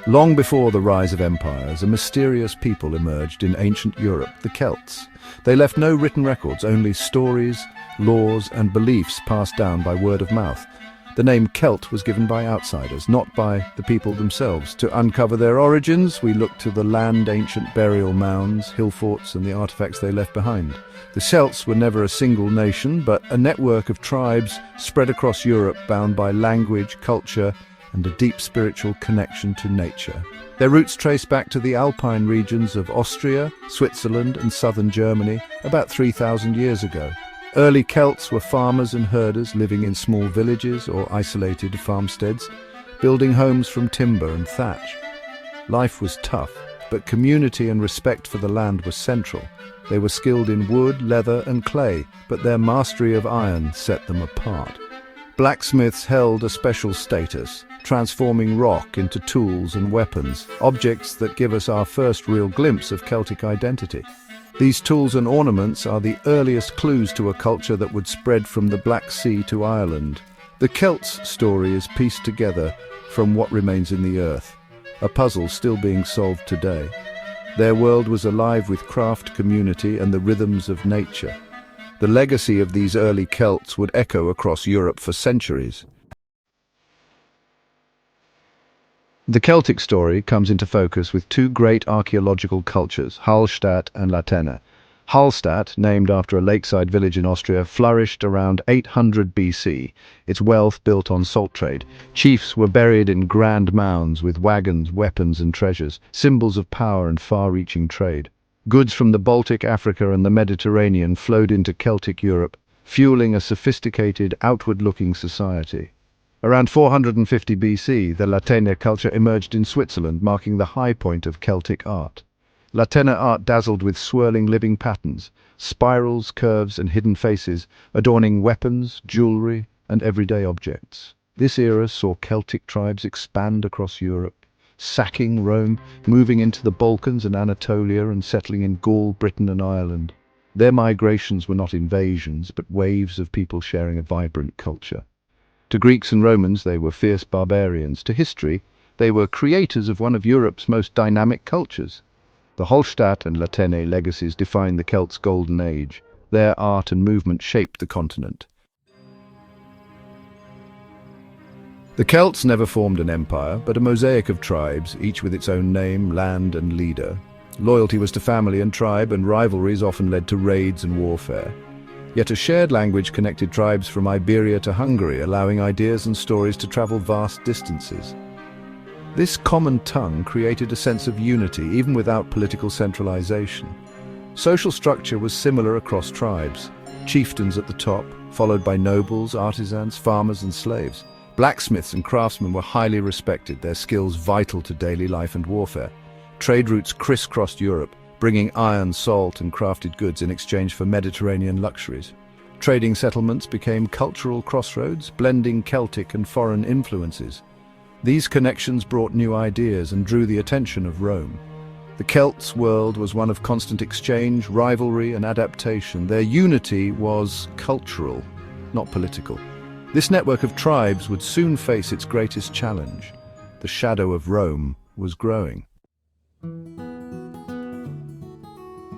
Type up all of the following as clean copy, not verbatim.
Long before the rise of empires, a mysterious people emerged in ancient Europe, the Celts. They left no written records, only stories, laws, and beliefs passed down by word of mouth. The name Celt was given by outsiders, not by the people themselves. To uncover their origins, we look to the land, ancient burial mounds, hill forts, and the artifacts they left behind. The Celts were never a single nation, but a network of tribes spread across Europe, bound by language, culture, and a deep spiritual connection to nature. Their roots trace back to the alpine regions of Austria, Switzerland, and southern Germany about 3,000 years ago. Early Celts were farmers and herders living in small villages or isolated farmsteads, building homes from timber and thatch. Life was tough, but community and respect for the land were central. They were skilled in wood, leather, and clay, but their mastery of iron set them apart. Blacksmiths held a special status, transforming rock into tools and weapons, objects that give us our first real glimpse of Celtic identity. These tools and ornaments are the earliest clues to a culture that would spread from the Black Sea to Ireland. The Celts' story is pieced together from what remains in the earth, a puzzle still being solved today. Their world was alive with craft, community, and the rhythms of nature. The legacy of these early Celts would echo across Europe for centuries. The Celtic story comes into focus with two great archaeological cultures, Hallstatt and Latena. Hallstatt, named after a lakeside village in Austria, flourished around 800 BC, its wealth built on salt trade. Chiefs were buried in grand mounds with wagons, weapons, and treasures, symbols of power and far-reaching trade. Goods from the Baltic, Africa, and the Mediterranean flowed into Celtic Europe, fueling a sophisticated, outward-looking society. Around 450 BC, the Latena culture emerged in Switzerland, marking the high point of Celtic art. Latena art dazzled with swirling living patterns, spirals, curves, and hidden faces, adorning weapons, jewelry, and everyday objects. This era saw Celtic tribes expand across Europe, sacking Rome, moving into the Balkans and Anatolia, and settling in Gaul, Britain, and Ireland. Their migrations were not invasions, but waves of people sharing a vibrant culture. To Greeks and Romans, they were fierce barbarians. To history, they were creators of one of Europe's most dynamic cultures. The Hallstatt and Latene legacies define the Celts' golden age. Their art and movement shaped the continent. The Celts never formed an empire, but a mosaic of tribes, each with its own name, land, and leader. Loyalty was to family and tribe, and rivalries often led to raids and warfare. Yet a shared language connected tribes from Iberia to Hungary, allowing ideas and stories to travel vast distances. This common tongue created a sense of unity, even without political centralization. Social structure was similar across tribes. Chieftains at the top, followed by nobles, artisans, farmers, and slaves. Blacksmiths and craftsmen were highly respected, their skills vital to daily life and warfare. Trade routes crisscrossed Europe, bringing iron, salt, and crafted goods in exchange for Mediterranean luxuries. Trading settlements became cultural crossroads, blending Celtic and foreign influences. These connections brought new ideas and drew the attention of Rome. The Celts' world was one of constant exchange, rivalry, and adaptation. Their unity was cultural, not political. This network of tribes would soon face its greatest challenge. The shadow of Rome was growing.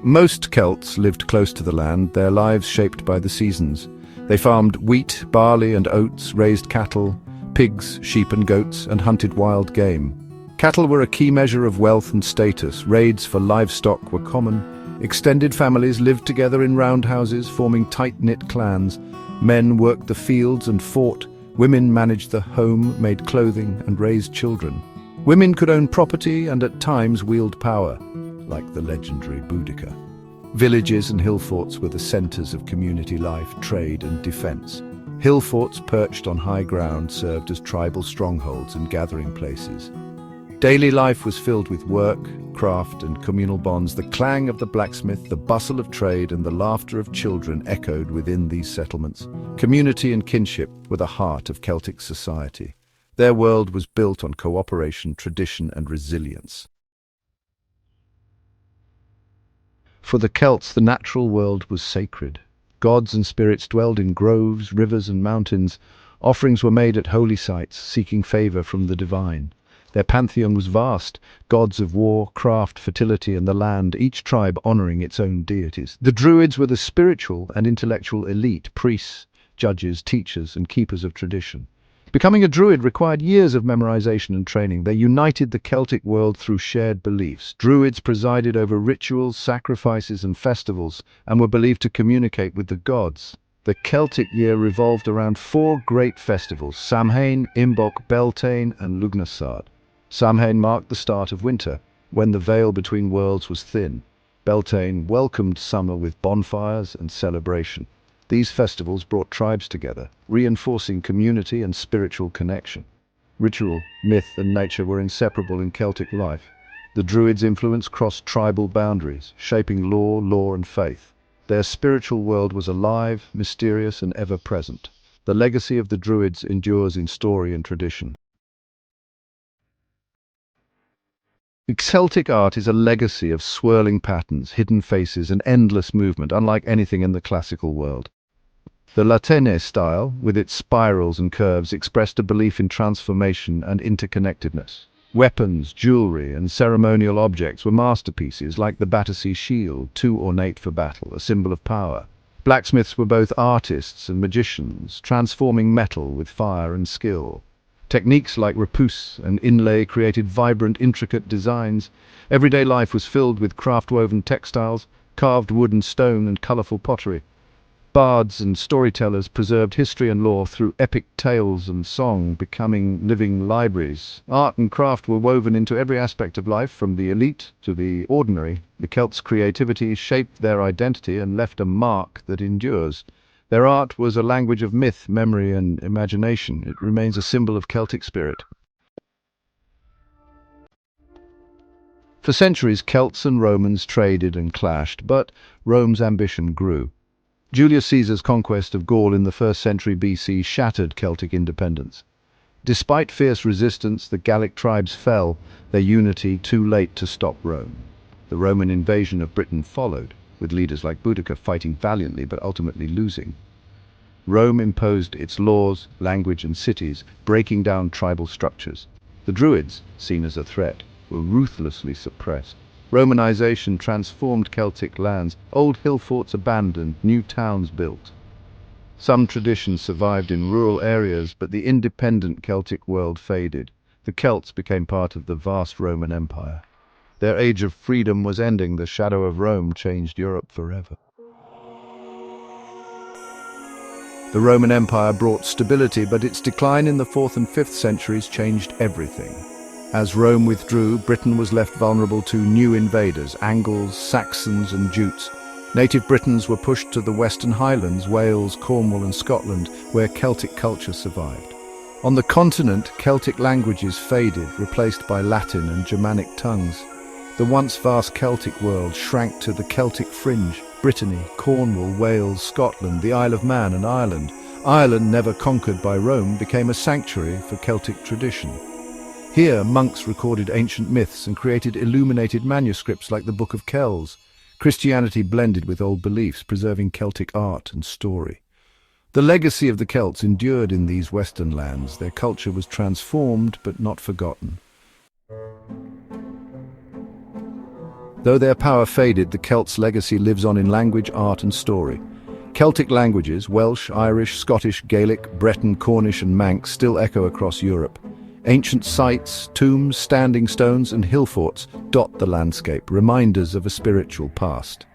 Most Celts lived close to the land, their lives shaped by the seasons. They farmed wheat, barley, and oats, raised cattle, pigs, sheep, and goats, and hunted wild game. Cattle were a key measure of wealth and status. Raids for livestock were common. Extended families lived together in roundhouses, forming tight-knit clans. Men worked the fields and fought. Women managed the home, made clothing, and raised children. Women could own property and at times wield power, like the legendary Boudica. Villages and hill forts were the centers of community life, trade, and defense. Hill forts perched on high ground served as tribal strongholds and gathering places. Daily life was filled with work, craft, and communal bonds. The clang of the blacksmith, the bustle of trade, and the laughter of children echoed within these settlements. Community and kinship were the heart of Celtic society. Their world was built on cooperation, tradition, and resilience. For the Celts, the natural world was sacred. Gods and spirits dwelled in groves, rivers, and mountains. Offerings were made at holy sites, seeking favor from the divine. Their pantheon was vast, gods of war, craft, fertility, and the land, each tribe honoring its own deities. The Druids were the spiritual and intellectual elite, priests, judges, teachers, and keepers of tradition. Becoming a Druid required years of memorization and training. They united the Celtic world through shared beliefs. Druids presided over rituals, sacrifices, and festivals, and were believed to communicate with the gods. The Celtic year revolved around four great festivals: Samhain, Imbolc, Beltane, and Lughnasadh. Samhain marked the start of winter, when the veil between worlds was thin. Beltane welcomed summer with bonfires and celebration. These festivals brought tribes together, reinforcing community and spiritual connection. Ritual, myth, and nature were inseparable in Celtic life. The Druids' influence crossed tribal boundaries, shaping law, and faith. Their spiritual world was alive, mysterious, and ever-present. The legacy of the Druids endures in story and tradition. Celtic art is a legacy of swirling patterns, hidden faces, and endless movement, unlike anything in the classical world. The Latine style, with its spirals and curves, expressed a belief in transformation and interconnectedness. Weapons, jewelry, and ceremonial objects were masterpieces, like the Battersea shield, too ornate for battle, a symbol of power. Blacksmiths were both artists and magicians, transforming metal with fire and skill. Techniques like repousse and inlay created vibrant, intricate designs. Everyday life was filled with craft-woven textiles, carved wood and stone, and colorful pottery. Bards and storytellers preserved history and lore through epic tales and song, becoming living libraries. Art and craft were woven into every aspect of life, from the elite to the ordinary. The Celts' creativity shaped their identity and left a mark that endures. Their art was a language of myth, memory, and imagination. It remains a symbol of Celtic spirit. For centuries, Celts and Romans traded and clashed, but Rome's ambition grew. Julius Caesar's conquest of Gaul in the 1st century BC shattered Celtic independence. Despite fierce resistance, the Gallic tribes fell, their unity too late to stop Rome. The Roman invasion of Britain followed, with leaders like Boudicca fighting valiantly but ultimately losing. Rome imposed its laws, language, and cities, breaking down tribal structures. The Druids, seen as a threat, were ruthlessly suppressed. Romanization transformed Celtic lands, old hill forts abandoned, new towns built. Some traditions survived in rural areas, but the independent Celtic world faded. The Celts became part of the vast Roman Empire. Their age of freedom was ending. The shadow of Rome changed Europe forever. The Roman Empire brought stability, but its decline in the 4th and 5th centuries changed everything. As Rome withdrew, Britain was left vulnerable to new invaders: Angles, Saxons, and Jutes. Native Britons were pushed to the Western Highlands, Wales, Cornwall, and Scotland, where Celtic culture survived. On the continent, Celtic languages faded, replaced by Latin and Germanic tongues. The once vast Celtic world shrank to the Celtic fringe: Brittany, Cornwall, Wales, Scotland, the Isle of Man, and Ireland. Ireland, never conquered by Rome, became a sanctuary for Celtic tradition. Here, monks recorded ancient myths and created illuminated manuscripts like the Book of Kells. Christianity blended with old beliefs, preserving Celtic art and story. The legacy of the Celts endured in these western lands. Their culture was transformed, but not forgotten. Though their power faded, the Celts' legacy lives on in language, art, and story. Celtic languages, Welsh, Irish, Scottish, Gaelic, Breton, Cornish, and Manx, still echo across Europe. Ancient sites, tombs, standing stones, and hill forts dot the landscape, reminders of a spiritual past.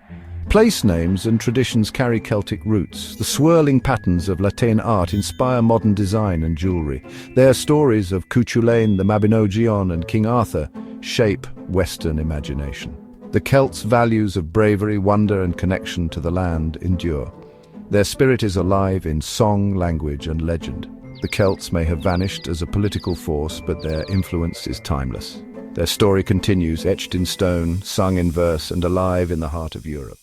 Place names and traditions carry Celtic roots. The swirling patterns of Latine art inspire modern design and jewelry. Their stories of Cuchulainn, the Mabinogion, and King Arthur shape Western imagination. The Celts' values of bravery, wonder, and connection to the land endure. Their spirit is alive in song, language, and legend. The Celts may have vanished as a political force, but their influence is timeless. Their story continues, etched in stone, sung in verse, and alive in the heart of Europe.